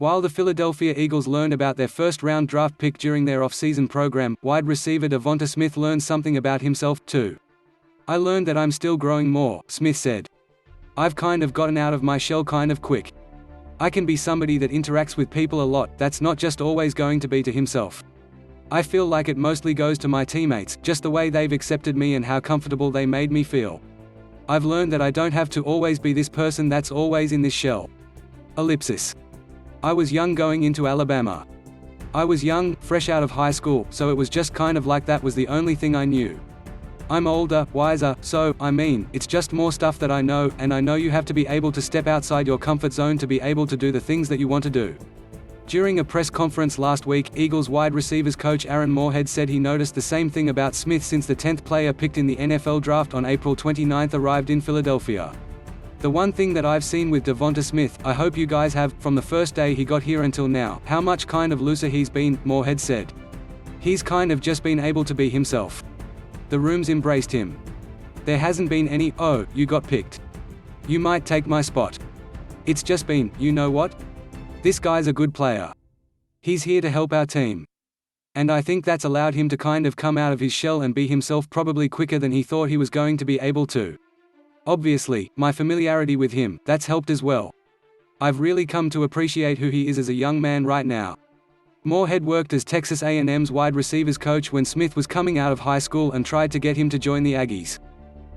While the Philadelphia Eagles learned about their first-round draft pick during their offseason program, wide receiver DeVonta Smith learned something about himself, too. "I learned that I'm still growing more," Smith said. "I've kind of gotten out of my shell kind of quick. I can be somebody that interacts with people a lot, that's not just always going to be to himself. I feel like it mostly goes to my teammates, just the way they've accepted me and how comfortable they made me feel. I've learned that I don't have to always be this person that's always in this shell." Ellipsis. "I was young going into Alabama. I was young, fresh out of high school, so it was just kind of like that was the only thing I knew. I'm older, wiser, so, I mean, it's just more stuff that I know, and I know you have to be able to step outside your comfort zone to be able to do the things that you want to do." During a press conference last week, Eagles wide receivers coach Aaron Moorehead said he noticed the same thing about Smith since the 10th player picked in the NFL draft on April 29 arrived in Philadelphia. "The one thing that I've seen with DeVonta Smith, I hope you guys have, from the first day he got here until now, how much kind of looser he's been," Moorehead said. "He's kind of just been able to be himself. The room's embraced him. There hasn't been any, 'Oh, you got picked. You might take my spot.' It's just been, you know what? This guy's a good player. He's here to help our team." And I think that's allowed him to kind of come out of his shell and be himself probably quicker than he thought he was going to be able to. "Obviously, my familiarity with him, that's helped as well. I've really come to appreciate who he is as a young man right now." Moorehead worked as Texas A&M's wide receivers coach when Smith was coming out of high school and tried to get him to join the Aggies.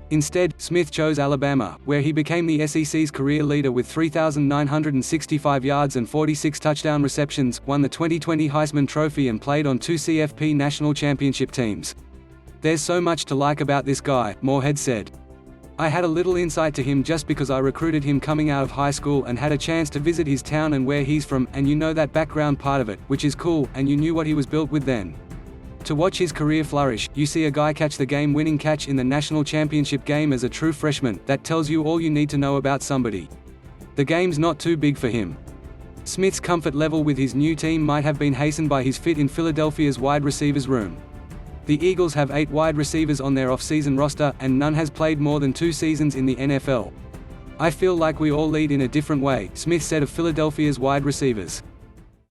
Instead, Smith chose Alabama, where he became the SEC's career leader with 3,965 yards and 46 touchdown receptions, won the 2020 Heisman Trophy and played on 2 CFP national championship teams. "There's so much to like about this guy," Moorehead said. "I had a little insight to him just because I recruited him coming out of high school and had a chance to visit his town and where he's from, and you know that background part of it, which is cool, and you knew what he was built with then. To watch his career flourish, you see a guy catch the game-winning catch in the national championship game as a true freshman, that tells you all you need to know about somebody. The game's not too big for him." Smith's comfort level with his new team might have been hastened by his fit in Philadelphia's wide receivers room. The Eagles have 8 wide receivers on their off-season roster, and none has played more than 2 seasons in the NFL. "I feel like we all lead in a different way," Smith said of Philadelphia's wide receivers.